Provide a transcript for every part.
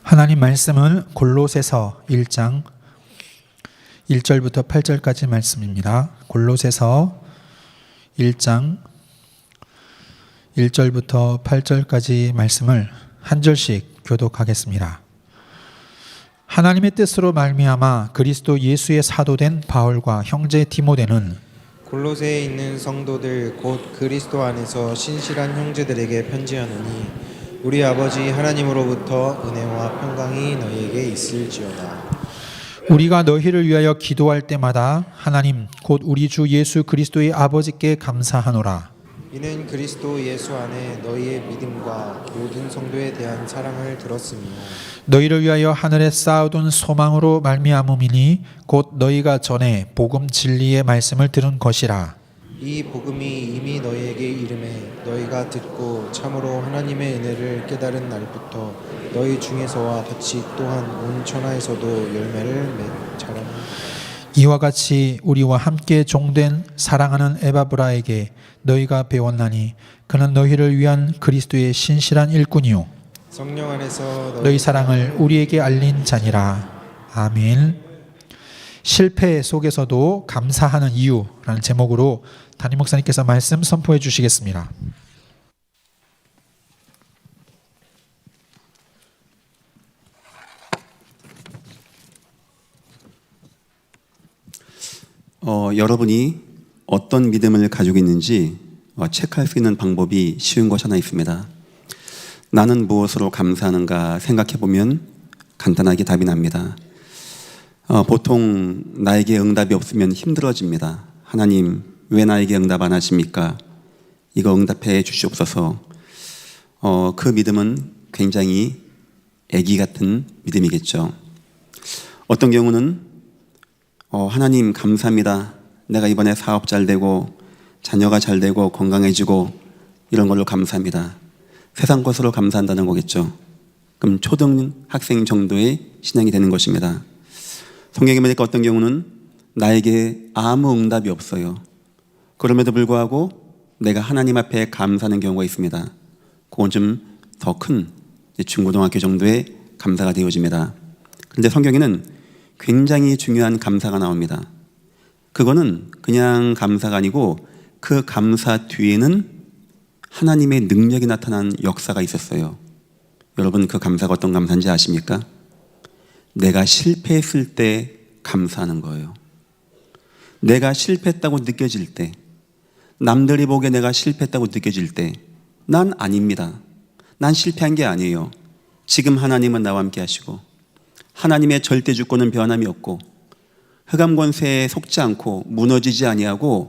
하나님 말씀은 골로새서 1장 1절부터 8절까지 말씀입니다. 골로새서 1장 1절부터 8절까지 말씀을 한 절씩 교독하겠습니다. 하나님의 뜻으로 말미암아 그리스도 예수의 사도된 바울과 형제 디모데는 골로새에 있는 성도들 곧 그리스도 안에서 신실한 형제들에게 편지하노니 우리 아버지 하나님으로부터 은혜와 평강이 너희에게 있을지어다. 우리가 너희를 위하여 기도할 때마다 하나님 곧 우리 주 예수 그리스도의 아버지께 감사하노라. 이는 그리스도 예수 안에 너희의 믿음과 모든 성도에 대한 사랑을 들었으며 너희를 위하여 하늘에 쌓아둔 소망으로 말미암음이니 곧 너희가 전에 복음 진리의 말씀을 들은 것이라. 이 복음이 이미 너희에게 이름에 너희가 듣고 참으로 하나님의 은혜를 깨달은 날부터 너희 중에서와 같이 또한 온 천하에서도 열매를 자라는 이와 같이 우리와 함께 종된 사랑하는 에바브라에게 너희가 배웠나니 그는 너희를 위한 그리스도의 신실한 일꾼이요 성령 안에서 너희 사랑을 우리에게 알린 자니라. 아멘. 실패 속에서도 감사하는 이유라는 제목으로 담임 목사님께서 말씀 선포해 주시겠습니다. 여러분이 어떤 믿음을 가지고 있는지 체크할 수 있는 방법이 쉬운 것이 하나 있습니다. 나는 무엇으로 감사하는가 생각해 보면 간단하게 답이 납니다. 보통 나에게 응답이 없으면 힘들어집니다. 하나님 왜 나에게 응답 안 하십니까? 이거 응답해 주시옵소서. 그 믿음은 굉장히 애기 같은 믿음이겠죠. 어떤 경우는 하나님 감사합니다. 내가 이번에 사업 잘 되고 자녀가 잘 되고 건강해지고 이런 걸로 감사합니다. 세상 것으로 감사한다는 거겠죠. 그럼 초등학생 정도의 신앙이 되는 것입니다. 성경에 보니까 어떤 경우는 나에게 아무 응답이 없어요. 그럼에도 불구하고 내가 하나님 앞에 감사하는 경우가 있습니다. 그건 좀 더 큰 중고등학교 정도의 감사가 되어집니다. 그런데 성경에는 굉장히 중요한 감사가 나옵니다. 그거는 그냥 감사가 아니고 그 감사 뒤에는 하나님의 능력이 나타난 역사가 있었어요. 여러분 그 감사가 어떤 감사인지 아십니까? 내가 실패했을 때 감사하는 거예요. 내가 실패했다고 느껴질 때, 남들이 보기에 내가 실패했다고 느껴질 때, 난 아닙니다. 난 실패한 게 아니에요. 지금 하나님은 나와 함께 하시고 하나님의 절대 주권은 변함이 없고 흑암 권세에 속지 않고 무너지지 아니하고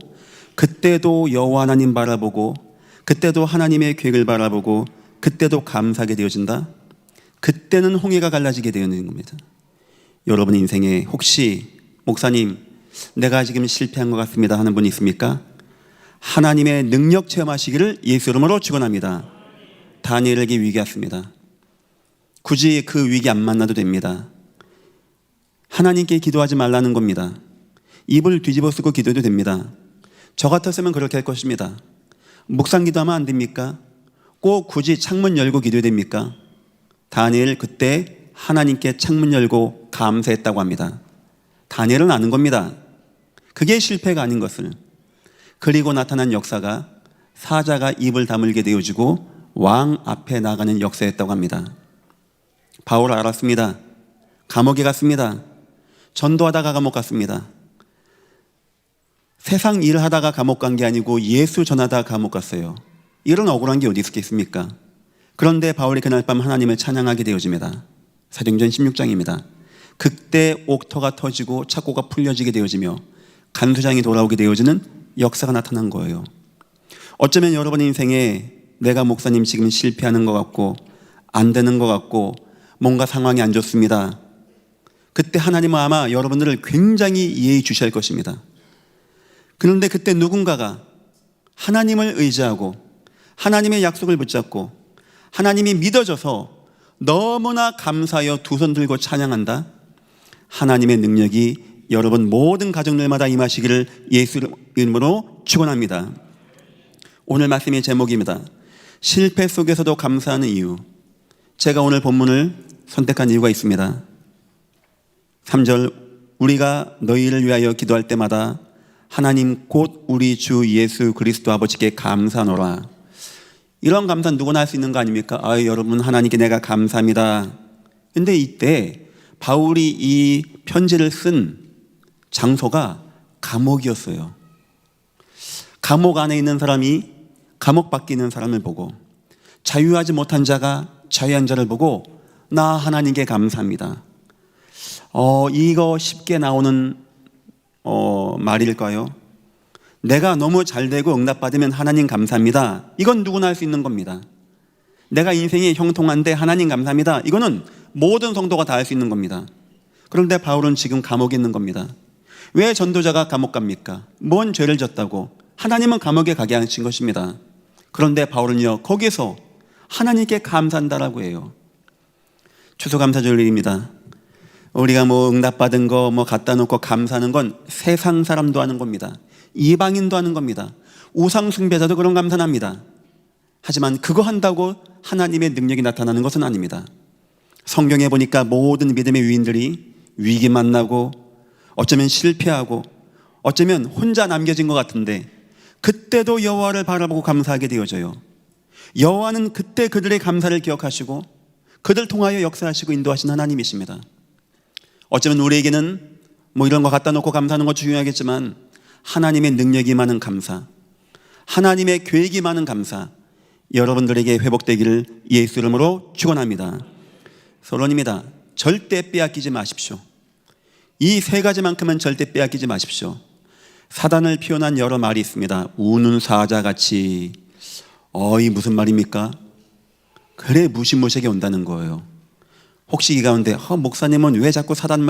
그때도 여호와 하나님 바라보고 그때도 하나님의 계획을 바라보고 그때도 감사하게 되어진다. 그때는 홍해가 갈라지게 되는 겁니다. 여러분 인생에 혹시 목사님 내가 지금 실패한 것 같습니다 하는 분이 있습니까? 하나님의 능력 체험하시기를 예수 이름으로 축원합니다. 다니엘에게 위기 왔습니다. 굳이 그 위기 안 만나도 됩니다. 하나님께 기도하지 말라는 겁니다. 입을 뒤집어 쓰고 기도해도 됩니다. 저 같았으면 그렇게 할 것입니다. 묵상 기도하면 안 됩니까? 꼭 굳이 창문 열고 기도해야 됩니까? 다니엘 그때 하나님께 창문 열고 감사했다고 합니다. 다니엘은 아는 겁니다. 그게 실패가 아닌 것을. 그리고 나타난 역사가 사자가 입을 다물게 되어지고 왕 앞에 나가는 역사였다고 합니다. 바울 알았습니다. 감옥에 갔습니다. 전도하다가 감옥 갔습니다. 세상 일을 하다가 감옥 간 게 아니고 예수 전하다가 감옥 갔어요. 이런 억울한 게 어디 있겠습니까? 그런데 바울이 그날 밤 하나님을 찬양하게 되어집니다. 사도행전 16장입니다. 그때 옥터가 터지고 착고가 풀려지게 되어지며 간수장이 돌아오게 되어지는 역사가 나타난 거예요. 어쩌면 여러분 인생에 내가 목사님 지금 실패하는 것 같고 안 되는 것 같고 뭔가 상황이 안 좋습니다. 그때 하나님은 아마 여러분들을 굉장히 예의 주시할 것입니다. 그런데 그때 누군가가 하나님을 의지하고 하나님의 약속을 붙잡고 하나님이 믿어져서 너무나 감사하여 두 손 들고 찬양한다. 하나님의 능력이 여러분 모든 가정들마다 임하시기를 예수 이름으로 축원합니다. 오늘 말씀의 제목입니다. 실패 속에서도 감사하는 이유. 제가 오늘 본문을 선택한 이유가 있습니다. 3절, 우리가 너희를 위하여 기도할 때마다 하나님 곧 우리 주 예수 그리스도 아버지께 감사하노라. 이런 감사 누구나 할 수 있는 거 아닙니까? 여러분, 하나님께 내가 감사합니다. 근데 이때 바울이 이 편지를 쓴 장소가 감옥이었어요. 감옥 안에 있는 사람이 감옥 밖에 있는 사람을 보고, 자유하지 못한 자가 자유한 자를 보고 나 하나님께 감사합니다. 이거 쉽게 나오는 말일까요? 내가 너무 잘되고 응답받으면 하나님 감사합니다. 이건 누구나 할 수 있는 겁니다. 내가 인생이 형통한데 하나님 감사합니다. 이거는 모든 성도가 다 할 수 있는 겁니다. 그런데 바울은 지금 감옥에 있는 겁니다. 왜 전도자가 감옥 갑니까? 뭔 죄를 졌다고? 하나님은 감옥에 가게 하신 것입니다. 그런데 바울은요, 거기서 하나님께 감사한다라고 해요. 추수감사절일입니다. 우리가 응답받은 거 갖다 놓고 감사하는 건 세상 사람도 하는 겁니다. 이방인도 하는 겁니다. 우상 숭배자도 그런 감사합니다. 하지만 그거 한다고 하나님의 능력이 나타나는 것은 아닙니다. 성경에 보니까 모든 믿음의 위인들이 위기 만나고 어쩌면 실패하고 어쩌면 혼자 남겨진 것 같은데 그때도 여호와를 바라보고 감사하게 되어져요. 여호와는 그때 그들의 감사를 기억하시고 그들 통하여 역사하시고 인도하신 하나님이십니다. 어쩌면 우리에게는 이런 거 갖다 놓고 감사하는 것 중요하겠지만 하나님의 능력이 많은 감사, 하나님의 계획이 많은 감사, 여러분들에게 회복되기를 예수 이름으로 축원합니다. 서론입니다. 절대 빼앗기지 마십시오. 이 세 가지만큼은 절대 빼앗기지 마십시오. 사단을 표현한 여러 말이 있습니다. 우는 사자같이. 이 무슨 말입니까? 그래 무시무시하게 온다는 거예요. 혹시 이 가운데 목사님은 왜 자꾸 사단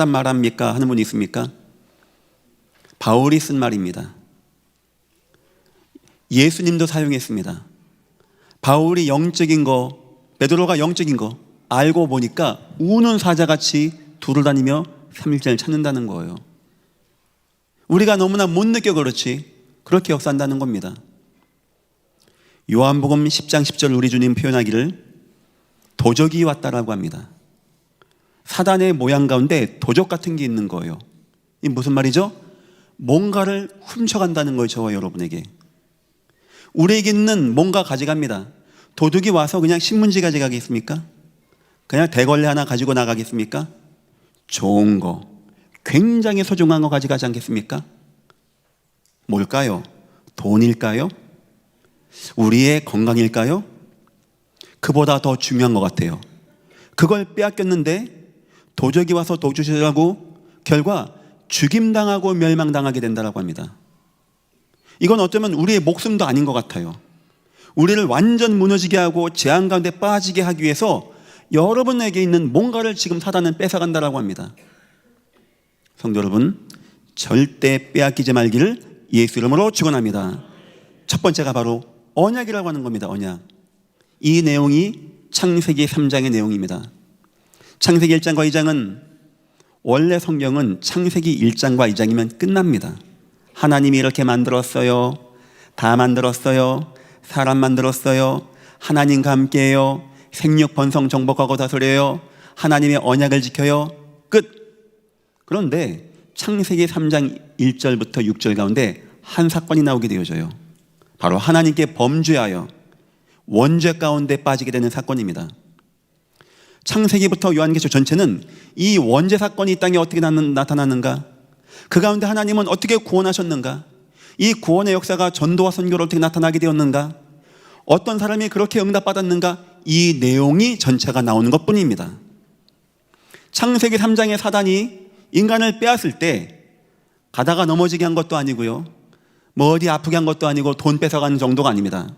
말합니까? 하는 분이 있습니까? 바울이 쓴 말입니다. 예수님도 사용했습니다. 바울이 영적인 거, 베드로가 영적인 거 알고 보니까 우는 사자같이 둘을 다니며 삼일째를 찾는다는 거예요. 우리가 너무나 못 느껴 그렇지 그렇게 역사한다는 겁니다. 요한복음 10장 10절 우리 주님 표현하기를 도적이 왔다라고 합니다. 사단의 모양 가운데 도적 같은 게 있는 거예요. 이 무슨 말이죠? 뭔가를 훔쳐간다는 거예요. 저와 여러분에게. 우리에게 있는 뭔가 가져갑니다. 도둑이 와서 그냥 신문지 가져가겠습니까? 그냥 대걸레 하나 가지고 나가겠습니까? 좋은 거, 굉장히 소중한 거 가져가지 않겠습니까? 뭘까요? 돈일까요? 우리의 건강일까요? 그보다 더 중요한 것 같아요. 그걸 빼앗겼는데 도적이 와서 도주시라고 결과 죽임당하고 멸망당하게 된다고 합니다. 이건 어쩌면 우리의 목숨도 아닌 것 같아요. 우리를 완전 무너지게 하고 재앙 가운데 빠지게 하기 위해서 여러분에게 있는 뭔가를 지금 사단은 뺏어간다고 합니다. 성도 여러분, 절대 빼앗기지 말기를 예수 이름으로 축원합니다. 첫 번째가 바로 언약이라고 하는 겁니다. 언약. 이 내용이 창세기 3장의 내용입니다. 창세기 1장과 2장은 원래 성경은 창세기 1장과 2장이면 끝납니다. 하나님이 이렇게 만들었어요. 다 만들었어요. 사람 만들었어요. 하나님과 함께해요. 생육 번성 정복하고 다스려요. 하나님의 언약을 지켜요. 끝. 그런데 창세기 3장 1절부터 6절 가운데 한 사건이 나오게 되어져요. 바로 하나님께 범죄하여 원죄 가운데 빠지게 되는 사건입니다. 창세기부터 요한계시록 전체는 이 원죄 사건이 이 땅에 어떻게 나타났는가, 그 가운데 하나님은 어떻게 구원하셨는가, 이 구원의 역사가 전도와 선교로 어떻게 나타나게 되었는가, 어떤 사람이 그렇게 응답받았는가, 이 내용이 전체가 나오는 것뿐입니다. 창세기 3장의 사단이 인간을 빼앗을 때 가다가 넘어지게 한 것도 아니고요, 어디 아프게 한 것도 아니고 돈 뺏어간 정도가 아닙니다.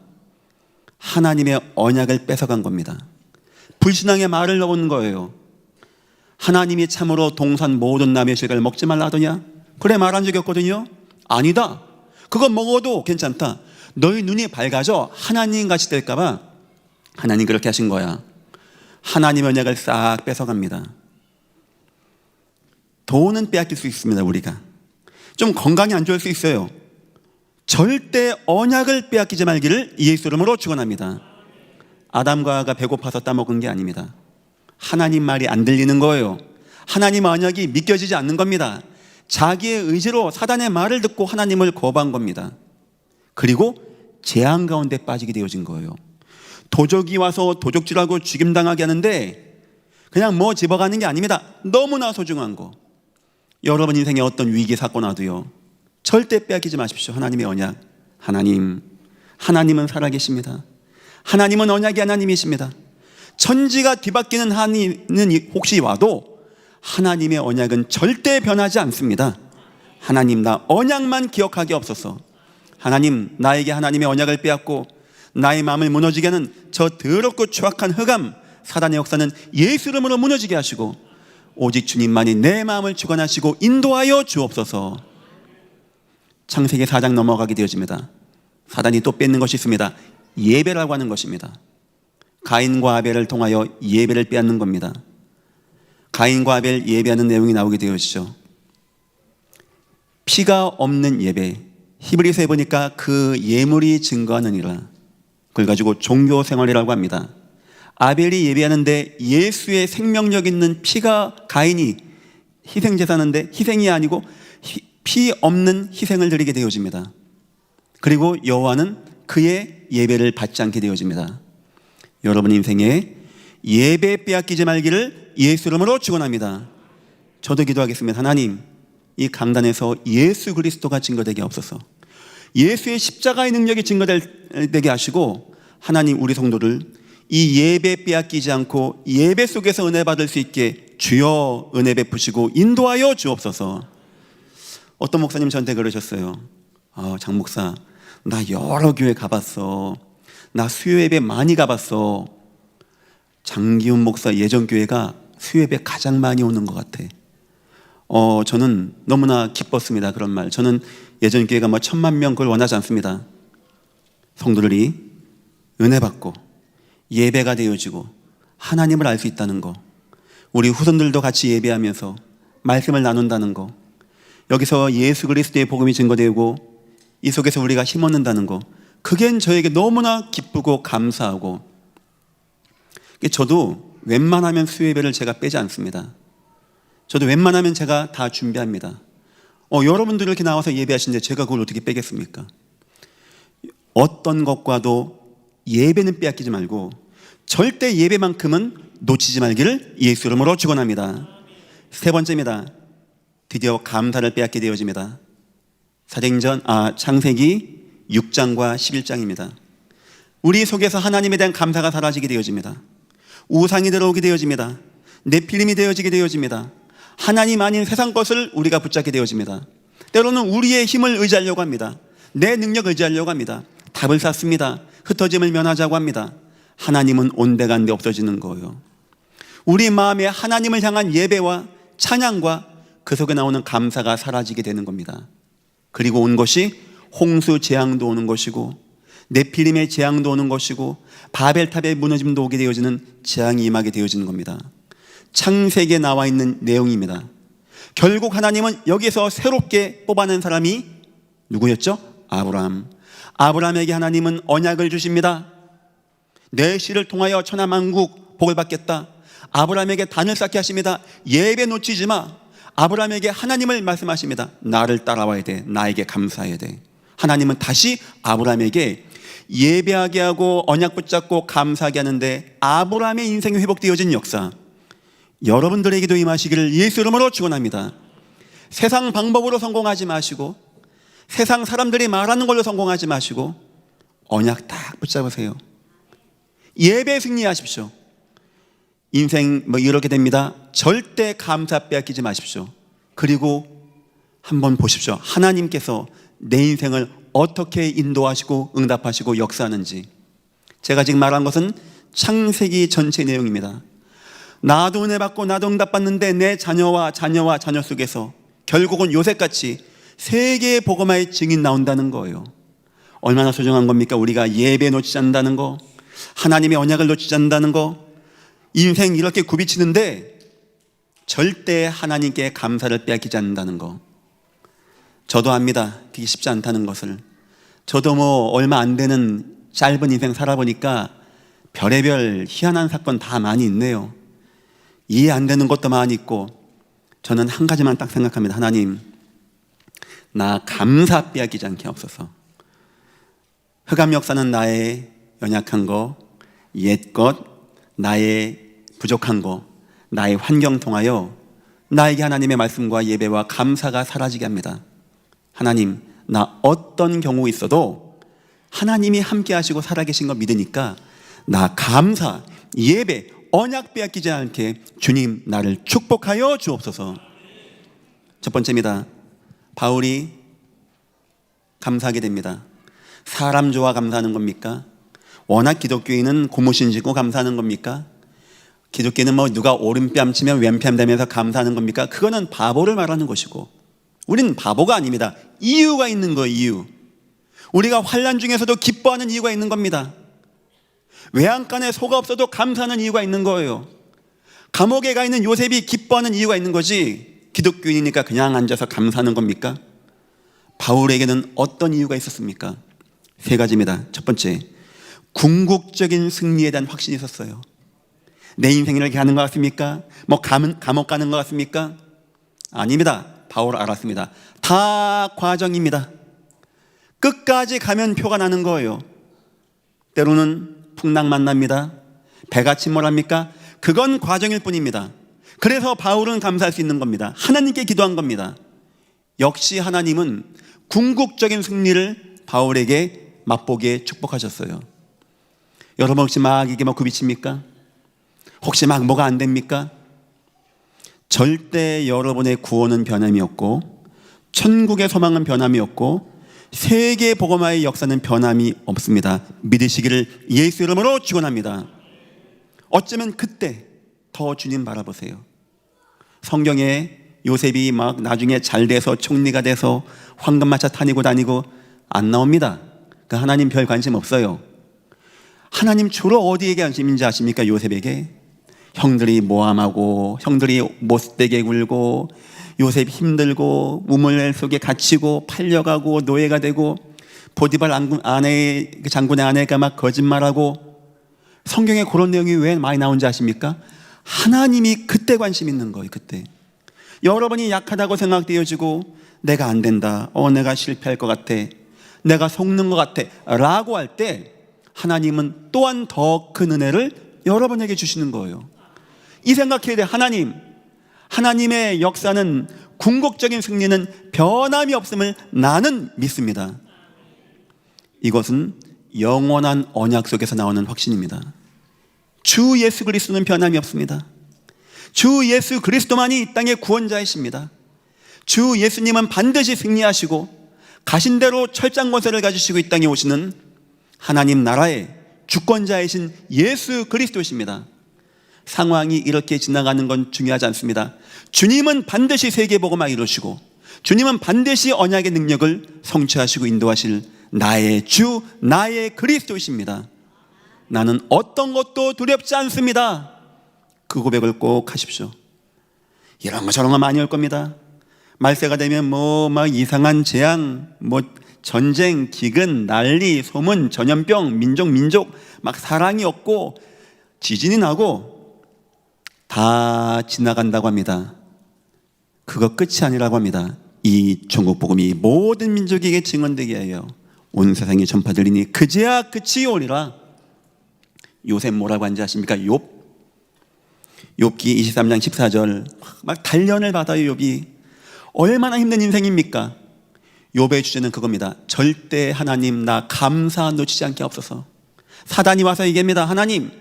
하나님의 언약을 뺏어간 겁니다. 불신앙의 말을 넣은 거예요. 하나님이 참으로 동산 모든 나무의 실과를 먹지 말라 하더냐? 그래 말한 적이 없거든요. 아니다. 그거 먹어도 괜찮다. 너희 눈이 밝아져 하나님 같이 될까 봐 하나님 그렇게 하신 거야. 하나님의 언약을 싹 뺏어갑니다. 돈은 빼앗길 수 있습니다. 우리가 좀 건강이 안 좋을 수 있어요. 절대 언약을 빼앗기지 말기를 예수 이름으로 축원합니다. 아담과 하와가 배고파서 따먹은 게 아닙니다. 하나님 말이 안 들리는 거예요. 하나님 언약이 믿겨지지 않는 겁니다. 자기의 의지로 사단의 말을 듣고 하나님을 거부한 겁니다. 그리고 재앙 가운데 빠지게 되어진 거예요. 도적이 와서 도적질하고 죽임당하게 하는데 그냥 뭐 집어가는 게 아닙니다. 너무나 소중한 거. 여러분 인생에 어떤 위기 사건 와도요, 절대 빼앗기지 마십시오. 하나님의 언약. 하나님은 살아계십니다. 하나님은 언약의 하나님이십니다. 천지가 뒤바뀌는 한이는 혹시 와도 하나님의 언약은 절대 변하지 않습니다. 하나님, 나 언약만 기억하게 없소서. 하나님, 나에게 하나님의 언약을 빼앗고 나의 마음을 무너지게 하는 저 더럽고 추악한 흑암 사단의 역사는 예수 이름으로 무너지게 하시고 오직 주님만이 내 마음을 주관하시고 인도하여 주옵소서. 창세기 4장 넘어가게 되어집니다. 사단이 또 뺏는 것이 있습니다. 예배라고 하는 것입니다. 가인과 아벨을 통하여 예배를 빼앗는 겁니다. 가인과 아벨 예배하는 내용이 나오게 되어지죠. 피가 없는 예배, 히브리서에 보니까 그 예물이 증거하느니라. 그걸 가지고 종교 생활이라고 합니다. 아벨이 예배하는데 예수의 생명력 있는 피가, 가인이 희생제사하는데 희생이 아니고 피 없는 희생을 드리게 되어집니다. 그리고 여호와는 그의 예배를 받지 않게 되어집니다. 여러분 인생에 예배 빼앗기지 말기를 예수 이름으로 축원합니다. 저도 기도하겠습니다. 하나님, 이 강단에서 예수 그리스도가 증거되게 없어서 예수의 십자가의 능력이 증거되게 하시고, 하나님 우리 성도를 이 예배 빼앗기지 않고 예배 속에서 은혜 받을 수 있게 주여 은혜 베푸시고 인도하여 주옵소서. 어떤 목사님 저한테 그러셨어요. 장 목사, 나 여러 교회 가봤어. 나 수요 예배 많이 가봤어. 장기훈 목사 예전 교회가 수요 예배 가장 많이 오는 것 같아. 저는 너무나 기뻤습니다. 그런 말. 저는 예전 교회가 1000만 명 그걸 원하지 않습니다. 성도들이 은혜 받고 예배가 되어지고 하나님을 알 수 있다는 거, 우리 후손들도 같이 예배하면서 말씀을 나눈다는 거, 여기서 예수 그리스도의 복음이 증거되고 이 속에서 우리가 힘 얻는다는 거, 그게 저에게 너무나 기쁘고 감사하고, 저도 웬만하면 수요 예배를 제가 빼지 않습니다. 저도 웬만하면 제가 다 준비합니다. 여러분들 이렇게 나와서 예배하시는데 제가 그걸 어떻게 빼겠습니까? 어떤 것과도 예배는 빼앗기지 말고 절대 예배만큼은 놓치지 말기를 예수 이름으로 축원합니다. 세 번째입니다. 드디어 감사를 빼앗게 되어집니다. 창세기 6장과 11장입니다. 우리 속에서 하나님에 대한 감사가 사라지게 되어집니다. 우상이 들어오게 되어집니다. 네필림이 되어지게 되어집니다. 하나님 아닌 세상 것을 우리가 붙잡게 되어집니다. 때로는 우리의 힘을 의지하려고 합니다. 내 능력을 의지하려고 합니다. 답을 찾습니다. 흩어짐을 면하자고 합니다. 하나님은 온데간데 없어지는 거예요. 우리 마음에 하나님을 향한 예배와 찬양과 그 속에 나오는 감사가 사라지게 되는 겁니다. 그리고 온 것이 홍수 재앙도 오는 것이고 네필림의 재앙도 오는 것이고 바벨탑의 무너짐도 오게 되어지는 재앙이 임하게 되어지는 겁니다. 창세기에 나와 있는 내용입니다. 결국 하나님은 여기서 새롭게 뽑아낸 사람이 누구였죠? 아브라함. 아브라함에게 하나님은 언약을 주십니다. 내 씨를 통하여 천하만국 복을 받겠다. 아브라함에게 단을 쌓게 하십니다. 예배 놓치지 마. 아브라함에게 하나님을 말씀하십니다. 나를 따라와야 돼. 나에게 감사해야 돼. 하나님은 다시 아브라함에게 예배하게 하고 언약 붙잡고 감사하게 하는데, 아브라함의 인생이 회복되어진 역사, 여러분들에게도 임하시기를 예수 이름으로 축원합니다. 세상 방법으로 성공하지 마시고 세상 사람들이 말하는 걸로 성공하지 마시고 언약 딱 붙잡으세요. 예배 승리하십시오. 인생 이렇게 됩니다. 절대 감사 빼앗기지 마십시오. 그리고 한번 보십시오. 하나님께서 내 인생을 어떻게 인도하시고 응답하시고 역사하는지. 제가 지금 말한 것은 창세기 전체 내용입니다. 나도 은혜 받고 나도 응답 받는데 내 자녀와 자녀 속에서 결국은 요셉같이 세계의 복음화의 증인 나온다는 거예요. 얼마나 소중한 겁니까? 우리가 예배 놓치지 않는다는 거, 하나님의 언약을 놓치지 않는다는 거. 인생 이렇게 굽이치는데 절대 하나님께 감사를 빼앗기지 않는다는 거. 저도 압니다. 그게 쉽지 않다는 것을. 저도 얼마 안 되는 짧은 인생 살아보니까 별의별 희한한 사건 다 많이 있네요. 이해 안 되는 것도 많이 있고 저는 한 가지만 딱 생각합니다. 하나님, 나 감사 빼앗기지 않게 하옵소서. 흑암 역사는 나의 연약한 거, 옛것, 나의 부족한 거, 나의 환경 통하여 나에게 하나님의 말씀과 예배와 감사가 사라지게 합니다. 하나님, 나 어떤 경우 있어도 하나님이 함께 하시고 살아계신 거 믿으니까 나 감사, 예배, 언약 빼앗기지 않게 주님 나를 축복하여 주옵소서. 첫 번째입니다. 바울이 감사하게 됩니다. 사람 좋아 감사하는 겁니까? 워낙 기독교인은 고무신 지고 감사하는 겁니까? 기독교는 뭐 누가 오른뺨 치면 왼뺨 대면서 감사하는 겁니까? 그거는 바보를 말하는 것이고, 우리는 바보가 아닙니다. 이유가 있는 거예요. 이유. 우리가 환난 중에서도 기뻐하는 이유가 있는 겁니다. 외양간에 소가 없어도 감사하는 이유가 있는 거예요. 감옥에 가 있는 요셉이 기뻐하는 이유가 있는 거지, 기독교인이니까 그냥 앉아서 감사하는 겁니까? 바울에게는 어떤 이유가 있었습니까? 세 가지입니다. 첫 번째, 궁극적인 승리에 대한 확신이 있었어요. 내 인생을 이렇게 하는 것 같습니까? 뭐 감옥 가는 것 같습니까? 아닙니다. 바울 알았습니다. 다 과정입니다. 끝까지 가면 표가 나는 거예요. 때로는 풍랑 만납니다. 배가 침몰합니까? 그건 과정일 뿐입니다. 그래서 바울은 감사할 수 있는 겁니다. 하나님께 기도한 겁니다. 역시 하나님은 궁극적인 승리를 바울에게 맛보게 축복하셨어요. 여러분 혹시 막 이게 뭐 굽이칩니까? 혹시 막 뭐가 안 됩니까? 절대 여러분의 구원은 변함이 없고, 천국의 소망은 변함이 없고, 세계 복음화의 역사는 변함이 없습니다. 믿으시기를 예수 이름으로 축원합니다. 어쩌면 그때 더 주님 바라보세요. 성경에 요셉이 막 나중에 잘 돼서 총리가 돼서 황금마차 타니고 다니고 안 나옵니다. 그 하나님 별 관심 없어요. 하나님 주로 어디에 관심인지 아십니까? 요셉에게. 형들이 모함하고, 형들이 못되게 굴고, 요셉 힘들고, 우물 속에 갇히고, 팔려가고, 노예가 되고, 보디발 장군의 아내가 막 거짓말하고, 성경에 그런 내용이 왜 많이 나온지 아십니까? 하나님이 그때 관심 있는 거예요. 그때 여러분이 약하다고 생각되어지고, 내가 안 된다, 내가 실패할 것 같아, 내가 속는 것 같아 라고 할 때 하나님은 또한 더 큰 은혜를 여러분에게 주시는 거예요. 이 생각해야 돼. 하나님의 역사는, 궁극적인 승리는 변함이 없음을 나는 믿습니다. 이것은 영원한 언약 속에서 나오는 확신입니다. 주 예수 그리스도는 변함이 없습니다. 주 예수 그리스도만이 이 땅의 구원자이십니다. 주 예수님은 반드시 승리하시고 가신 대로 철장 권세를 가지시고 이 땅에 오시는 하나님 나라의 주권자이신 예수 그리스도이십니다. 상황이 이렇게 지나가는 건 중요하지 않습니다. 주님은 반드시 세계복음화 이루시고, 주님은 반드시 언약의 능력을 성취하시고 인도하실 나의 주, 나의 그리스도이십니다. 나는 어떤 것도 두렵지 않습니다. 그 고백을 꼭 하십시오. 이런 거 저런 거 많이 올 겁니다. 말세가 되면 막 이상한 재앙, 전쟁, 기근, 난리, 소문, 전염병, 민족 막 사랑이 없고 지진이 나고 다 지나간다고 합니다. 그거 끝이 아니라고 합니다. 이 천국 복음이 모든 민족에게 증언되게 하여 온 세상에 전파되리니 그제야 끝이 오리라. 요셉 뭐라고 한지 아십니까? 욥기 23장 14절 막 단련을 받아요. 욥이 얼마나 힘든 인생입니까? 욥의 주제는 그겁니다. 절대 하나님 나 감사 놓치지 않게 하옵소서. 사단이 와서 얘기합니다. 하나님이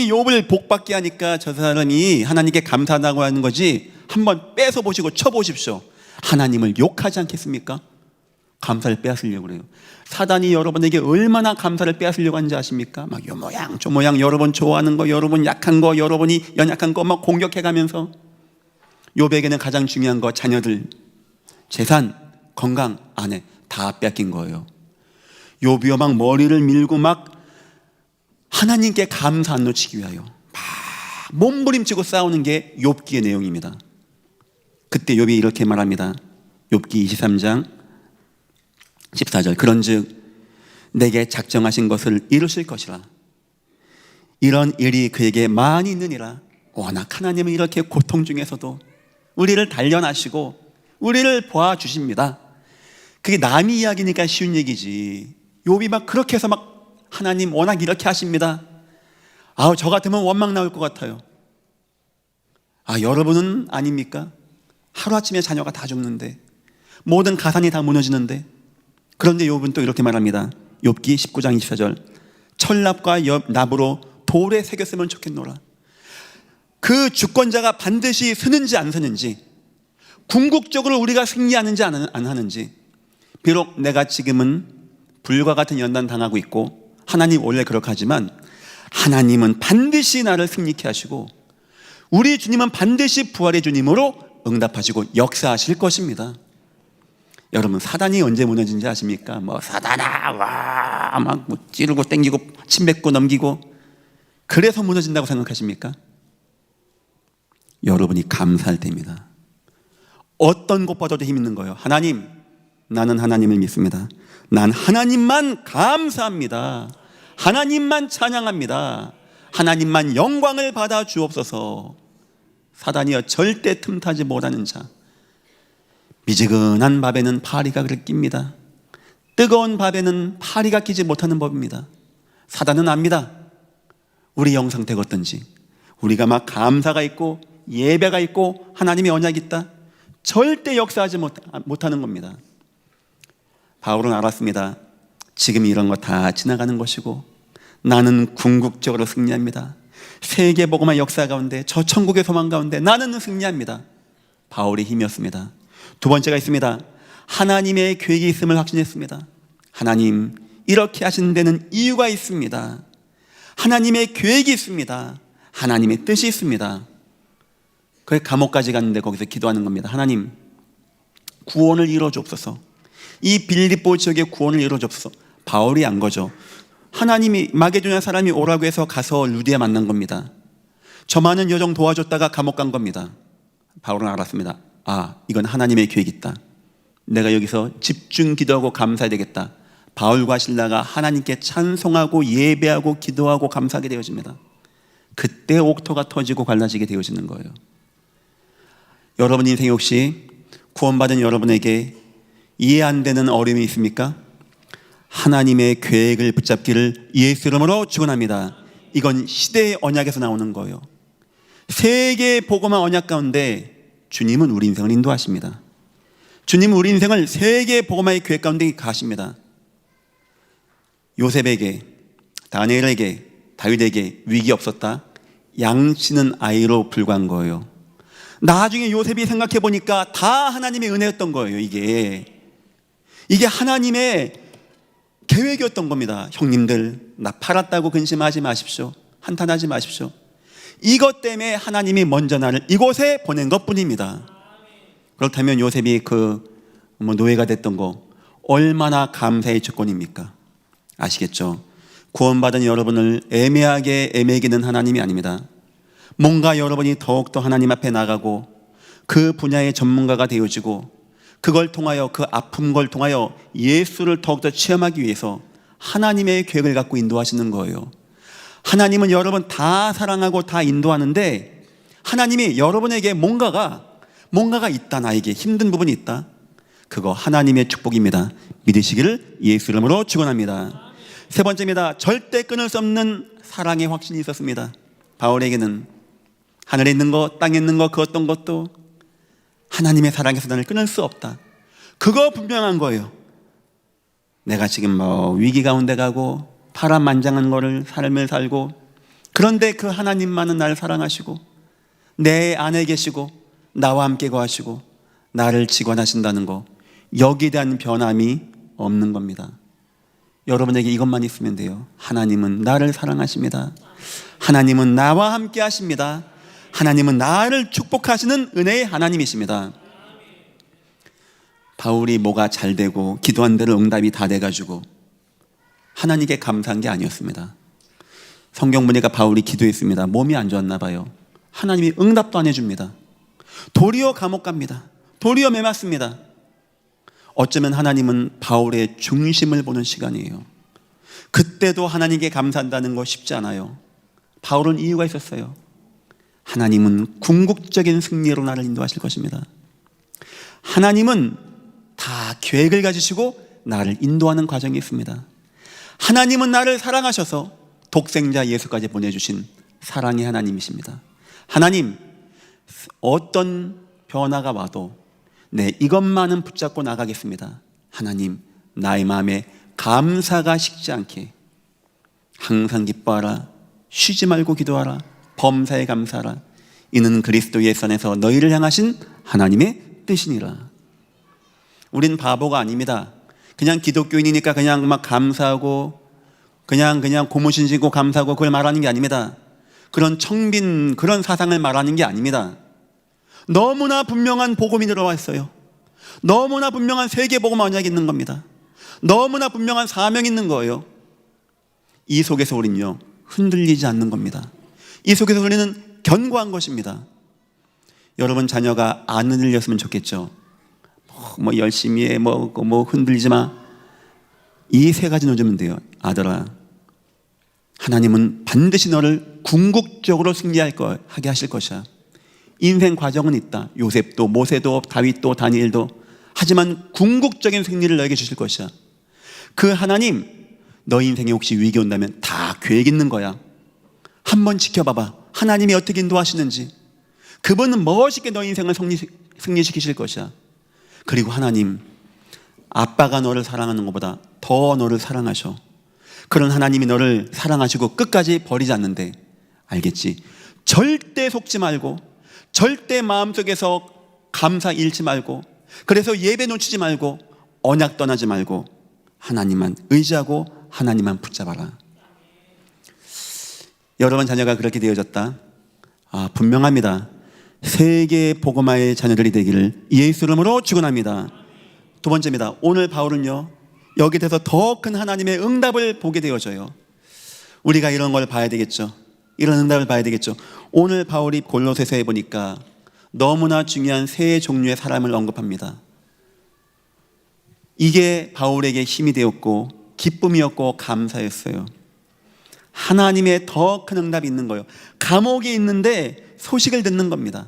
욥을 복받게 하니까 저 사람이 하나님께 감사하다고 하는 거지, 한번 뺏어 보시고 쳐 보십시오. 하나님을 욕하지 않겠습니까? 감사를 빼앗으려고 그래요. 사단이 여러분에게 얼마나 감사를 빼앗으려고 하는지 아십니까? 막 요 모양 저 모양, 여러분 좋아하는 거, 여러분 약한 거, 여러분이 연약한 거 막 공격해가면서 욥에게는 가장 중요한 거, 자녀들, 재산, 건강, 아내 다 뺏긴 거예요. 욥이요 막 머리를 밀고 막 하나님께 감사 안 놓치기 위하여 막 몸부림치고 싸우는 게 욥기의 내용입니다. 그때 욥이 이렇게 말합니다. 욥기 23장 14절 그런즉 내게 작정하신 것을 이루실 것이라. 이런 일이 그에게 많이 있느니라. 워낙 하나님은 이렇게 고통 중에서도 우리를 단련하시고 우리를 보아주십니다. 그게 남의 이야기니까 쉬운 얘기지. 욥이 막 그렇게 해서 막 하나님 워낙 이렇게 하십니다. 아우, 저 같으면 원망 나올 것 같아요. 여러분은 아닙니까? 하루아침에 자녀가 다 죽는데, 모든 가산이 다 무너지는데, 그런데 욥은 또 이렇게 말합니다. 욥기 19장 24절. 철납과 납으로 돌에 새겼으면 좋겠노라. 그 주권자가 반드시 서는지 안 서는지, 궁극적으로 우리가 승리하는지 안 하는지, 비록 내가 지금은 불과 같은 연단 당하고 있고 하나님 원래 그렇게 하지만 하나님은 반드시 나를 승리케 하시고 우리 주님은 반드시 부활의 주님으로 응답하시고 역사하실 것입니다. 여러분, 사단이 언제 무너진지 아십니까? 사단아 와 막 찌르고 땡기고 침 뱉고 넘기고 그래서 무너진다고 생각하십니까? 여러분이 감사할 때입니다. 어떤 것보다도 힘 있는 거예요. 하나님, 나는 하나님을 믿습니다. 난 하나님만 감사합니다. 하나님만 찬양합니다. 하나님만 영광을 받아 주옵소서. 사단이여 절대 틈타지 못하는 자. 미지근한 밥에는 파리가 낍니다. 뜨거운 밥에는 파리가 끼지 못하는 법입니다. 사단은 압니다. 우리 영 상태가 어떤지. 우리가 막 감사가 있고 예배가 있고 하나님의 언약이 있다, 절대 역사하지 못하는 겁니다. 바울은 알았습니다. 지금 이런 거 다 지나가는 것이고 나는 궁극적으로 승리합니다. 세계 복음화 역사 가운데, 저 천국의 소망 가운데 나는 승리합니다. 바울의 힘이었습니다. 두 번째가 있습니다. 하나님의 계획이 있음을 확신했습니다. 하나님, 이렇게 하시는 데는 이유가 있습니다. 하나님의 계획이 있습니다. 하나님의 뜻이 있습니다. 그 감옥까지 갔는데 거기서 기도하는 겁니다. 하나님, 구원을 이루어 주옵소서. 이 빌립보 지역의 구원을 이루어 주옵소서. 바울이 안 거죠. 하나님이, 마게도냐 사람이 오라고 해서 가서 루디아 만난 겁니다. 저 많은 여정 도와줬다가 감옥 간 겁니다. 바울은 알았습니다. 이건 하나님의 계획이 있다. 내가 여기서 집중 기도하고 감사해야 되겠다. 바울과 실라가 하나님께 찬송하고 예배하고 기도하고 감사하게 되어집니다. 그때 옥토가 터지고 갈라지게 되어지는 거예요. 여러분 인생에 혹시 구원받은 여러분에게 이해 안 되는 어려움이 있습니까? 하나님의 계획을 붙잡기를 예수 이름으로 축원합니다. 이건 시대의 언약에서 나오는 거예요. 세계의 복음화 언약 가운데 주님은 우리 인생을 인도하십니다. 주님은 우리 인생을 세계의 복음화의 계획 가운데 가십니다. 요셉에게, 다니엘에게, 다윗에게 위기 없었다. 양치는 아이로 불과한 거예요. 나중에 요셉이 생각해 보니까 다 하나님의 은혜였던 거예요. 이게 하나님의 계획이었던 겁니다. 형님들, 나 팔았다고 근심하지 마십시오. 한탄하지 마십시오. 이것 때문에 하나님이 먼저 나를 이곳에 보낸 것뿐입니다. 그렇다면 요셉이 노예가 됐던 거 얼마나 감사의 조건입니까? 아시겠죠? 구원받은 여러분을 애매하게 애매기는 하나님이 아닙니다. 뭔가 여러분이 더욱더 하나님 앞에 나가고 그 분야의 전문가가 되어지고 그걸 통하여, 그 아픈 걸 통하여 예수를 더욱더 체험하기 위해서 하나님의 계획을 갖고 인도하시는 거예요. 하나님은 여러분 다 사랑하고 다 인도하는데 하나님이 여러분에게 뭔가가 있다, 나에게 힘든 부분이 있다. 그거 하나님의 축복입니다. 믿으시기를 예수 이름으로 축원합니다. 세 번째입니다. 절대 끊을 수 없는 사랑의 확신이 있었습니다. 바울에게는 하늘에 있는 것, 땅에 있는 것, 그 어떤 것도 하나님의 사랑에서 나를 끊을 수 없다. 그거 분명한 거예요. 내가 지금 위기 가운데 가고 파란만장한 거를 삶을 살고, 그런데 그 하나님만은 나를 사랑하시고 내 안에 계시고 나와 함께 거하시고 나를 직원하신다는 거, 여기에 대한 변함이 없는 겁니다. 여러분에게 이것만 있으면 돼요. 하나님은 나를 사랑하십니다. 하나님은 나와 함께 하십니다. 하나님은 나를 축복하시는 은혜의 하나님이십니다. 바울이 뭐가 잘 되고 기도한 대로 응답이 다 돼가지고 하나님께 감사한 게 아니었습니다. 성경 보니까 바울이 기도했습니다. 몸이 안 좋았나 봐요. 하나님이 응답도 안 해줍니다. 도리어 감옥 갑니다. 도리어 매맞습니다. 어쩌면 하나님은 바울의 중심을 보는 시간이에요. 그때도 하나님께 감사한다는 거 쉽지 않아요. 바울은 이유가 있었어요. 하나님은 궁극적인 승리로 나를 인도하실 것입니다. 하나님은 다 계획을 가지시고 나를 인도하는 과정이 있습니다. 하나님은 나를 사랑하셔서 독생자 예수까지 보내주신 사랑의 하나님이십니다. 하나님, 어떤 변화가 와도 네, 이것만은 붙잡고 나가겠습니다. 하나님, 나의 마음에 감사가 식지 않게 항상 기뻐하라, 쉬지 말고 기도하라, 범사에 감사하라. 이는 그리스도 예수 안에서 너희를 향하신 하나님의 뜻이니라. 우린 바보가 아닙니다. 그냥 기독교인이니까 그냥 막 감사하고 그냥 고무신 신고 감사하고 그걸 말하는 게 아닙니다. 그런 청빈 그런 사상을 말하는 게 아닙니다. 너무나 분명한 복음이 들어와 있어요. 너무나 분명한 세계복음 언약이 있는 겁니다. 너무나 분명한 사명이 있는 거예요. 이 속에서 우리는요 흔들리지 않는 겁니다. 이 속에서 우리는 견고한 것입니다. 여러분 자녀가 안 흔들렸으면 좋겠죠. 뭐 열심히 해, 뭐 흔들리지 마. 이 세 가지 놓으면 돼요. 아들아, 하나님은 반드시 너를 궁극적으로 승리하게 하실 것이야. 인생 과정은 있다. 요셉도 모세도 다윗도 다니엘도. 하지만 궁극적인 승리를 너에게 주실 것이야. 그 하나님, 너 인생에 혹시 위기 온다면 다 계획 있는 거야. 한번 지켜봐봐. 하나님이 어떻게 인도하시는지. 그분은 멋있게 너 인생을 승리시키실 것이야. 그리고 하나님, 아빠가 너를 사랑하는 것보다 더 너를 사랑하셔. 그런 하나님이 너를 사랑하시고 끝까지 버리지 않는데, 알겠지? 절대 속지 말고, 절대 마음속에서 감사 잃지 말고, 그래서 예배 놓치지 말고, 언약 떠나지 말고, 하나님만 의지하고 하나님만 붙잡아라. 여러분 자녀가 그렇게 되어졌다. 분명합니다. 세계 복음화의 자녀들이 되기를 예수 이름으로 축원합니다. 두 번째입니다. 오늘 바울은요 여기에 대해서 더 큰 하나님의 응답을 보게 되어져요. 우리가 이런 걸 봐야 되겠죠. 이런 응답을 봐야 되겠죠. 오늘 바울이 골로새서에 보니까 너무나 중요한 세 종류의 사람을 언급합니다. 이게 바울에게 힘이 되었고 기쁨이었고 감사였어요. 하나님의 더 큰 응답이 있는 거예요. 감옥에 있는데 소식을 듣는 겁니다.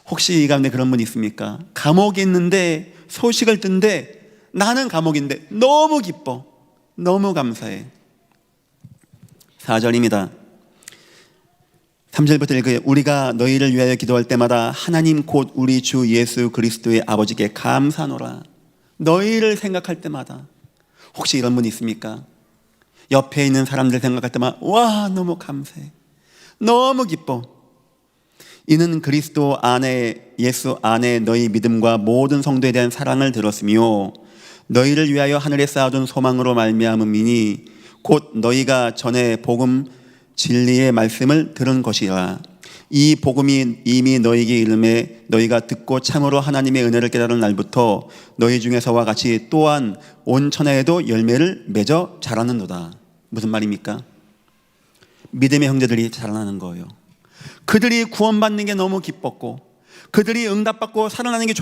혹시 이 가운데 그런 분 있습니까? 감옥에 있는데 소식을 듣는데 나는 감옥인데 너무 기뻐, 너무 감사해. 4절입니다. 3절부터 읽어요. 우리가 너희를 위하여 기도할 때마다 하나님 곧 우리 주 예수 그리스도의 아버지께 감사하노라. 너희를 생각할 때마다. 혹시 이런 분 있습니까? 옆에 있는 사람들 생각할 때마다 와 너무 감사해, 너무 기뻐. 이는 그리스도 안에 예수 안에 너희 믿음과 모든 성도에 대한 사랑을 들었으며 너희를 위하여 하늘에 쌓아둔 소망으로 말미암음이니 곧 너희가 전에 복음 진리의 말씀을 들은 것이라. 이 복음이 이미 너희에게 이름에 너희가 듣고 참으로 하나님의 은혜를 깨달은 날부터 너희 중에서와 같이 또한 온 천하에도 열매를 맺어 자라는도다. 무슨 말입니까? 믿음의 형제들이 자라나는 거예요. 그들이 구원받는 게 너무 기뻤고 그들이 응답받고 살아나는 게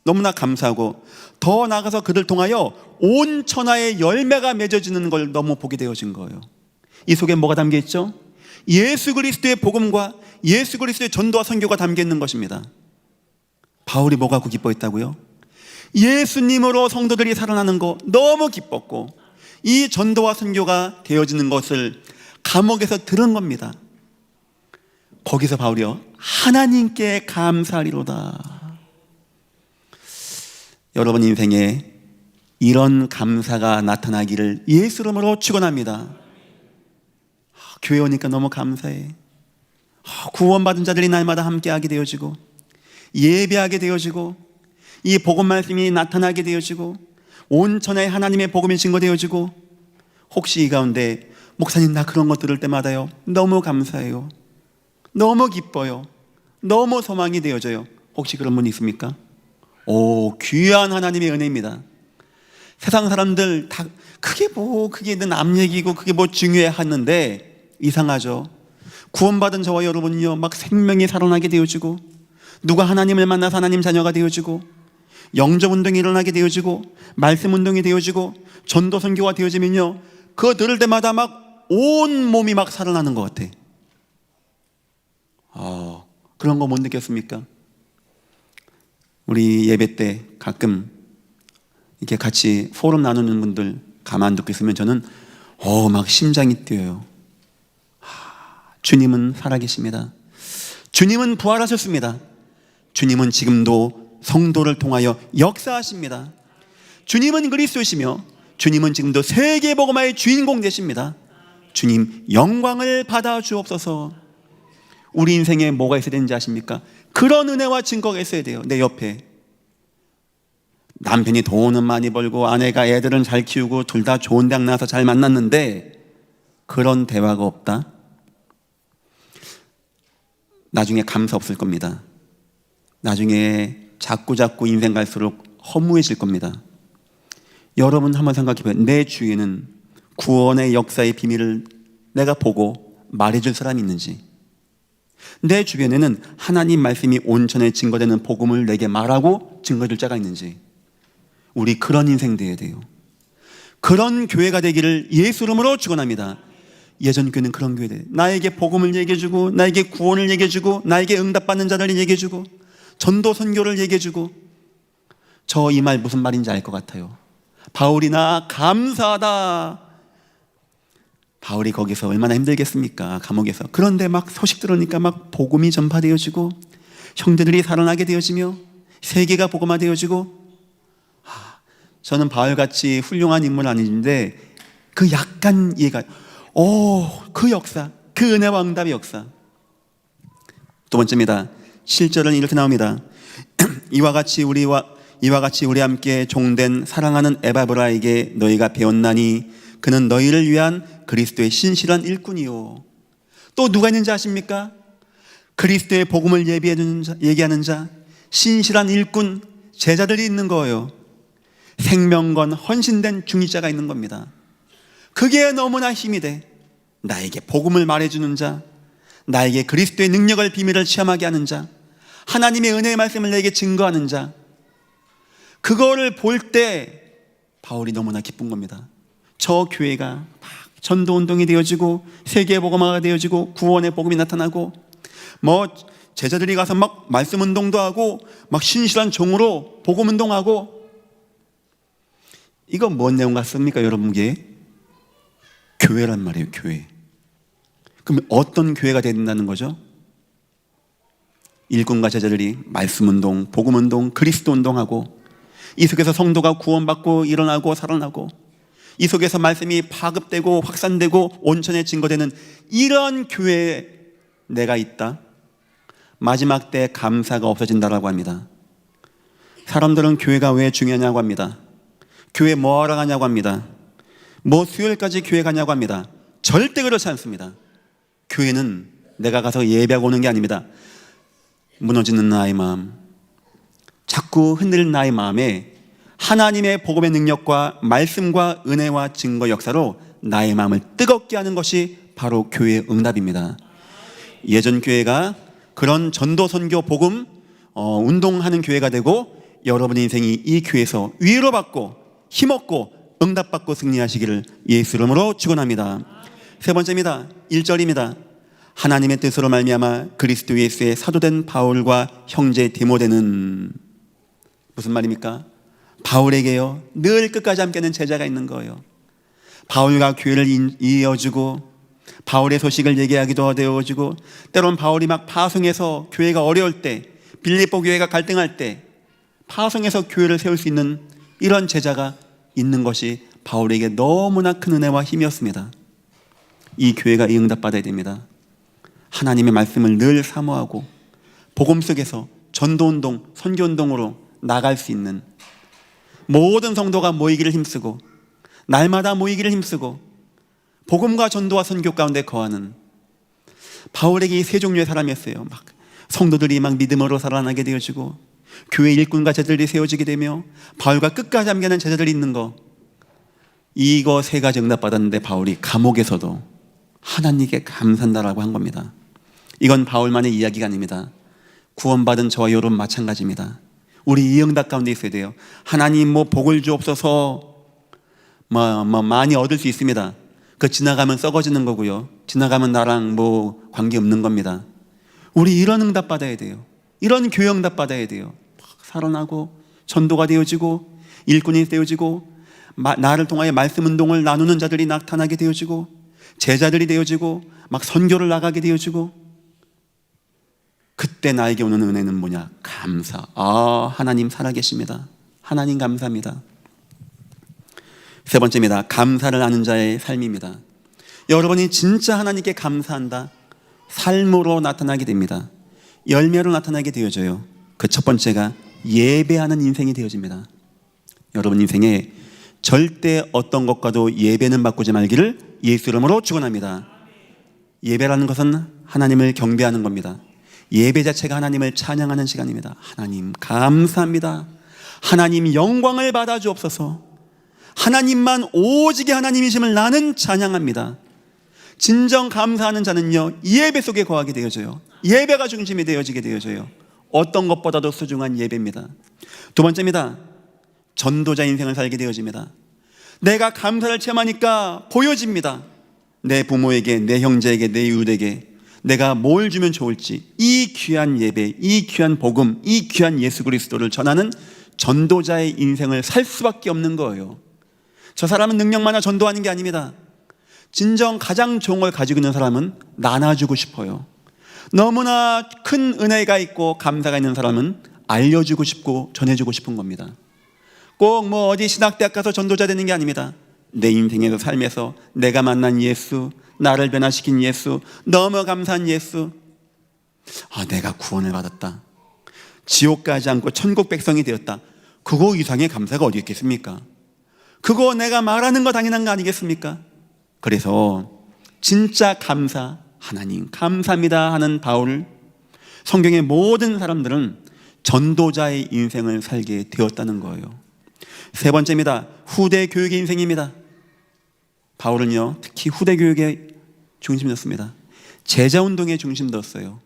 너무나 감사하고 더 나아가서 그들 통하여 온 천하의 열매가 맺어지는 걸 너무 보게 되어진 거예요. 이 속에 뭐가 담겨 있죠? 예수 그리스도의 복음과 예수 그리스도의 전도와 선교가 담겨 있는 것입니다. 바울이 뭐 갖고 기뻐했다고요? 예수님으로 성도들이 살아나는 거 너무 기뻤고 이 전도와 선교가 되어지는 것을 감옥에서 들은 겁니다. 거기서 바울이요 하나님께 감사하리로다. 여러분 인생에 이런 감사가 나타나기를 예수 이름으로 축원합니다. 교회 오니까 너무 감사해. 구원받은 자들이 날마다 함께하게 되어지고 예배하게 되어지고 이 복음 말씀이 나타나게 되어지고 온 천하에 하나님의 복음이 증거되어지고 혹시 이 가운데 목사님 나 그런 거 들을 때마다요 너무 감사해요, 너무 기뻐요, 너무 소망이 되어져요. 혹시 그런 분이 있습니까? 오, 귀한 하나님의 은혜입니다. 세상 사람들 다 그게 남 얘기고 그게 뭐 중요해 하는데 이상하죠. 구원받은 저와 여러분은요 막 생명이 살아나게 되어지고 누가 하나님을 만나서 하나님 자녀가 되어지고 영접 운동이 일어나게 되어지고 말씀 운동이 되어지고 전도 선교가 되어지면요 그거 들을 때마다 막 온 몸이 막 살아나는 것 같아. 그런 거 못 느꼈습니까? 우리 예배 때 가끔 이렇게 같이 포럼 나누는 분들 가만 듣고 있으면 저는 막 심장이 뛰어요. 주님은 살아계십니다. 주님은 부활하셨습니다. 주님은 지금도 성도를 통하여 역사하십니다. 주님은 그리스도시며 주님은 지금도 세계복음화의 주인공 되십니다. 주님 영광을 받아 주옵소서. 우리 인생에 뭐가 있어야 되는지 아십니까? 그런 은혜와 증거가 있어야 돼요. 내 옆에 남편이 돈은 많이 벌고 아내가 애들은 잘 키우고 둘 다 좋은 대학 나와서 잘 만났는데 그런 대화가 없다? 나중에 감사 없을 겁니다. 나중에 자꾸 인생 갈수록 허무해질 겁니다. 여러분 한번 생각해봐요. 내 주위에는 구원의 역사의 비밀을 내가 보고 말해줄 사람이 있는지, 내 주변에는 하나님 말씀이 온천에 증거되는 복음을 내게 말하고 증거줄 자가 있는지, 우리 그런 인생 되어야 돼요. 그런 교회가 되기를 예수 이름으로 축원합니다. 예전 교회는 그런 교회 돼요. 나에게 복음을 얘기해주고, 나에게 구원을 얘기해주고, 나에게 응답받는 자들을 얘기해주고, 전도 선교를 얘기해주고. 저 이 말 무슨 말인지 알 것 같아요. 바울이 나 감사하다. 바울이 거기서 얼마나 힘들겠습니까? 감옥에서. 그런데 막 소식 들으니까 막 복음이 전파되어지고 형제들이 살아나게 되어지며 세계가 복음화되어지고. 저는 바울같이 훌륭한 인물은 아닌데 그 약간 이해가, 그 역사, 그 은혜와 응답의 역사. 두 번째입니다. 7절은 이렇게 나옵니다. 이와 같이 우리 함께 종된 사랑하는 에바브라에게 너희가 배웠나니 그는 너희를 위한 그리스도의 신실한 일꾼이요. 또 누가 있는지 아십니까? 그리스도의 복음을 얘기하는 자, 신실한 일꾼, 제자들이 있는 거예요. 생명건 헌신된 중직자가 있는 겁니다. 그게 너무나 힘이 돼. 나에게 복음을 말해주는 자, 나에게 그리스도의 능력을 비밀을 체험하게 하는 자, 하나님의 은혜의 말씀을 내게 증거하는 자. 그거를 볼 때 바울이 너무나 기쁜 겁니다. 저 교회가 막 전도운동이 되어지고 세계복음화가 되어지고 구원의 복음이 나타나고 제자들이 가서 막 말씀운동도 하고 막 신실한 종으로 복음운동하고. 이거 뭔 내용 같습니까 여러분께? 교회란 말이에요. 교회. 그럼 어떤 교회가 된다는 거죠? 일꾼과 제자들이 말씀운동, 복음운동, 그리스도운동하고, 이 속에서 성도가 구원받고 일어나고 살아나고, 이 속에서 말씀이 파급되고 확산되고 온천에 증거되는 이런 교회에 내가 있다. 마지막 때 감사가 없어진다라고 합니다. 사람들은 교회가 왜 중요하냐고 합니다. 교회 뭐하러 가냐고 합니다. 수요일까지 교회 가냐고 합니다. 절대 그렇지 않습니다. 교회는 내가 가서 예배하고 오는 게 아닙니다. 무너지는 나의 마음, 자꾸 흔들리는 나의 마음에 하나님의 복음의 능력과 말씀과 은혜와 증거 역사로 나의 마음을 뜨겁게 하는 것이 바로 교회의 응답입니다. 예전 교회가 그런 전도 선교 복음 운동하는 교회가 되고, 여러분의 인생이 이 교회에서 위로받고 힘없고 응답받고 승리하시기를 예수 이름으로 축원합니다. 세 번째입니다. 1절입니다. 하나님의 뜻으로 말미암아 그리스도 예수의 사도된 바울과 형제 디모데는, 무슨 말입니까? 바울에게요 늘 끝까지 함께하는 제자가 있는 거예요. 바울과 교회를 이어주고 바울의 소식을 얘기하기도 되어지고, 때론 바울이 막 파송해서 교회가 어려울 때, 빌립보 교회가 갈등할 때 파송해서 교회를 세울 수 있는 이런 제자가 있는 것이 바울에게 너무나 큰 은혜와 힘이었습니다. 이 교회가 이 응답받아야 됩니다. 하나님의 말씀을 늘 사모하고 복음 속에서 전도운동, 선교운동으로 나갈 수 있는 모든 성도가 모이기를 힘쓰고, 날마다 모이기를 힘쓰고 복음과 전도와 선교 가운데 거하는 바울에게 이 세 종류의 사람이었어요. 막 성도들이 막 믿음으로 살아나게 되어지고, 교회 일꾼과 제자들이 세워지게 되며, 바울과 끝까지 함께하는 제자들이 있는 거. 이거 세 가지 응답받았는데 바울이 감옥에서도 하나님께 감사한다라고 한 겁니다. 이건 바울만의 이야기가 아닙니다. 구원받은 저와 여러분 마찬가지입니다. 우리 이 응답 가운데 있어야 돼요. 하나님 복을 주옵소서. 많이 얻을 수 있습니다. 그 지나가면 썩어지는 거고요. 지나가면 나랑 관계 없는 겁니다. 우리 이런 응답 받아야 돼요. 이런 교회 응답 받아야 돼요. 살아나고 전도가 되어지고 일꾼이 되어지고 나를 통하여 말씀 운동을 나누는 자들이 나타나게 되어지고 제자들이 되어지고 막 선교를 나가게 되어지고, 그때 나에게 오는 은혜는 뭐냐? 감사. 하나님 살아계십니다. 하나님 감사합니다. 세 번째입니다. 감사를 아는 자의 삶입니다. 여러분이 진짜 하나님께 감사한다, 삶으로 나타나게 됩니다. 열매로 나타나게 되어져요. 그 첫 번째가 예배하는 인생이 되어집니다. 여러분 인생에 절대 어떤 것과도 예배는 바꾸지 말기를 예수 이름으로 축원합니다. 예배라는 것은 하나님을 경배하는 겁니다. 예배 자체가 하나님을 찬양하는 시간입니다. 하나님 감사합니다. 하나님 영광을 받아 주옵소서. 하나님만 오직의 하나님이심을 나는 찬양합니다. 진정 감사하는 자는요, 예배 속에 거하게 되어져요. 예배가 중심이 되어지게 되어져요. 어떤 것보다도 소중한 예배입니다. 두 번째입니다. 전도자 인생을 살게 되어집니다. 내가 감사를 체험하니까 보여집니다. 내 부모에게, 내 형제에게, 내 이웃에게 내가 뭘 주면 좋을지, 이 귀한 예배, 이 귀한 복음, 이 귀한 예수 그리스도를 전하는 전도자의 인생을 살 수밖에 없는 거예요. 저 사람은 능력 많아 전도하는 게 아닙니다. 진정 가장 좋은 걸 가지고 있는 사람은 나눠주고 싶어요. 너무나 큰 은혜가 있고 감사가 있는 사람은 알려주고 싶고 전해주고 싶은 겁니다. 꼭 어디 신학대학 가서 전도자 되는 게 아닙니다. 내 인생에서 삶에서 내가 만난 예수, 나를 변화시킨 예수, 너무 감사한 예수, 내가 구원을 받았다, 지옥 가지 않고 천국 백성이 되었다, 그거 이상의 감사가 어디 있겠습니까? 그거 내가 말하는 거 당연한 거 아니겠습니까? 그래서 진짜 감사, 하나님 감사합니다 하는 바울, 성경의 모든 사람들은 전도자의 인생을 살게 되었다는 거예요. 세 번째입니다. 후대 교육의 인생입니다. 바울은요, 특히 후대 교육의 중심이었습니다. 제자운동의 중심이었어요.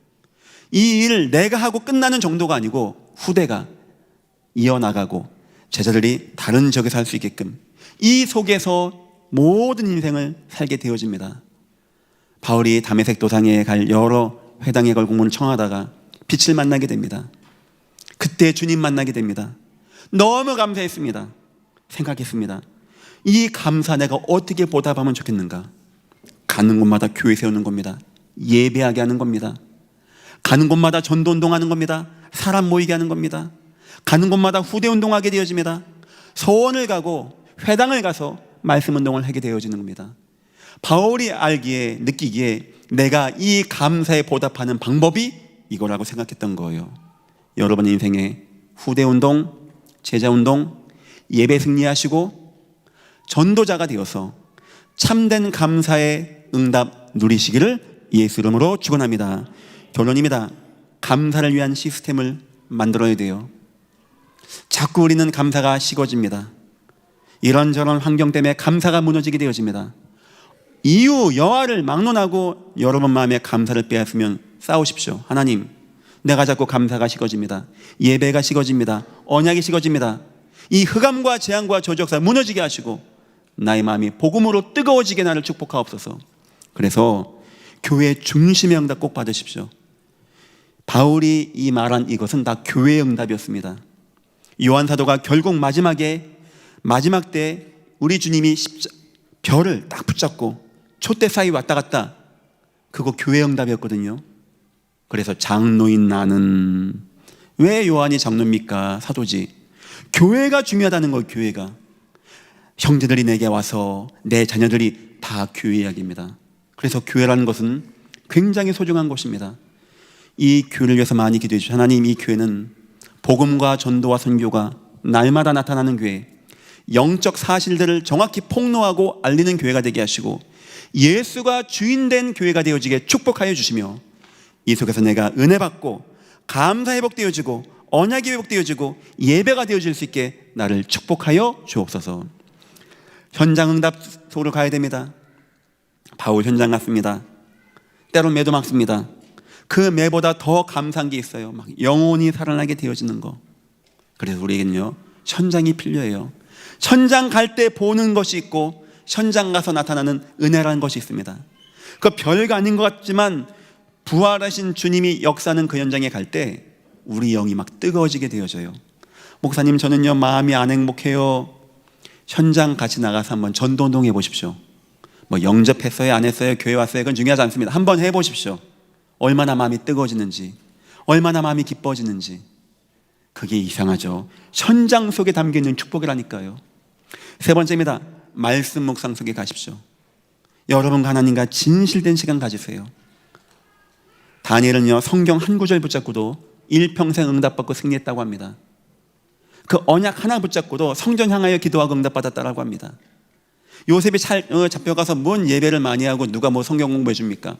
이 일을 내가 하고 끝나는 정도가 아니고 후대가 이어나가고 제자들이 다른 지역에서 할 수 있게끔, 이 속에서 모든 인생을 살게 되어집니다. 바울이 다메섹 도상에 갈 여러 회당에 걸 공문을 청하다가 빛을 만나게 됩니다. 그때 주님 만나게 됩니다. 너무 감사했습니다. 생각했습니다. 이 감사 내가 어떻게 보답하면 좋겠는가? 가는 곳마다 교회 세우는 겁니다. 예배하게 하는 겁니다. 가는 곳마다 전도운동하는 겁니다. 사람 모이게 하는 겁니다. 가는 곳마다 후대운동하게 되어집니다. 서원을 가고 회당을 가서 말씀운동을 하게 되어지는 겁니다. 바울이 알기에, 느끼기에 내가 이 감사에 보답하는 방법이 이거라고 생각했던 거예요. 여러분 인생에 후대운동, 제자운동, 예배 승리하시고 전도자가 되어서 참된 감사의 응답 누리시기를 예수 이름으로 축원합니다. 결론입니다. 감사를 위한 시스템을 만들어야 돼요. 자꾸 우리는 감사가 식어집니다. 이런저런 환경 때문에 감사가 무너지게 되어집니다. 이유 여하를 막론하고 여러분 마음에 감사를 빼앗으면 싸우십시오. 하나님, 내가 자꾸 감사가 식어집니다. 예배가 식어집니다. 언약이 식어집니다. 이 흑암과 재앙과 저주역사 무너지게 하시고 나의 마음이 복음으로 뜨거워지게 나를 축복하옵소서. 그래서 교회 중심의 응답 꼭 받으십시오. 바울이 이 말한 이것은 다 교회의 응답이었습니다. 요한 사도가 결국 마지막 때 우리 주님이 별을 딱 붙잡고 촛대 사이 왔다 갔다, 그거 교회 응답이었거든요. 그래서 장로인 나는, 왜 요한이 장로입니까? 사도지. 교회가 중요하다는 거예요. 교회가. 형제들이 내게 와서 내 자녀들이 다 교회 이야기입니다. 그래서 교회라는 것은 굉장히 소중한 것입니다. 이 교회를 위해서 많이 기도해 주시죠. 하나님, 이 교회는 복음과 전도와 선교가 날마다 나타나는 교회, 영적 사실들을 정확히 폭로하고 알리는 교회가 되게 하시고 예수가 주인된 교회가 되어지게 축복하여 주시며, 이 속에서 내가 은혜 받고 감사 회복되어지고 언약이 회복되어지고 예배가 되어질 수 있게 나를 축복하여 주옵소서. 현장 응답 속으로 가야 됩니다. 바울 현장 갔습니다. 때론 매도 막습니다. 그 매보다 더 감사한 게 있어요. 막 영혼이 살아나게 되어지는 거. 그래서 우리에게는요, 현장이 필요해요. 현장 갈 때 보는 것이 있고 현장 가서 나타나는 은혜라는 것이 있습니다. 그 별거 아닌 것 같지만 부활하신 주님이 역사하는 그 현장에 갈 때 우리 영이 막 뜨거워지게 되어져요. 목사님, 저는요 마음이 안 행복해요. 현장 같이 나가서 한번 전도운동 해보십시오. 뭐 영접했어요 안 했어요, 교회 왔어요, 그건 중요하지 않습니다. 한번 해보십시오. 얼마나 마음이 뜨거워지는지, 얼마나 마음이 기뻐지는지. 그게 이상하죠. 현장 속에 담겨있는 축복이라니까요. 세 번째입니다. 말씀 묵상 속에 가십시오. 여러분과 하나님과 진실된 시간 가지세요. 다니엘은요 성경 한 구절 붙잡고도 일평생 응답받고 승리했다고 합니다. 그 언약 하나 붙잡고도 성전 향하여 기도하고 응답받았다라고 합니다. 요셉이 잡혀가서 뭔 예배를 많이 하고 누가 뭐 성경 공부해 줍니까?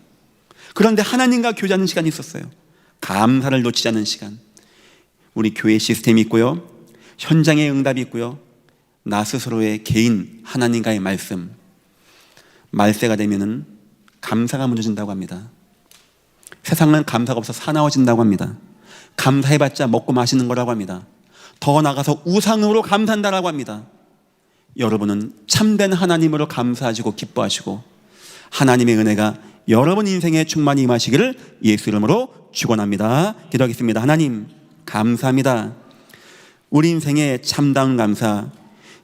그런데 하나님과 교제하는 시간이 있었어요. 감사를 놓치지 않는 시간. 우리 교회 시스템이 있고요, 현장의 응답이 있고요, 나 스스로의 개인 하나님과의 말씀. 말세가 되면은 감사가 무너진다고 합니다. 세상은 감사가 없어 사나워진다고 합니다. 감사해봤자 먹고 마시는 거라고 합니다. 더 나아가서 우상으로 감사한다라고 합니다. 여러분은 참된 하나님으로 감사하시고 기뻐하시고 하나님의 은혜가 여러분 인생에 충만히 임하시기를 예수 이름으로 축원합니다. 기도하겠습니다. 하나님 감사합니다. 우리 인생의 참다운 감사,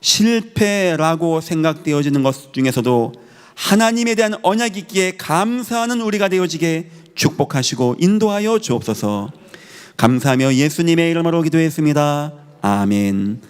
실패라고 생각되어지는 것 중에서도 하나님에 대한 언약이 있기에 감사하는 우리가 되어지게 축복하시고 인도하여 주옵소서. 감사하며 예수님의 이름으로 기도했습니다. 아멘.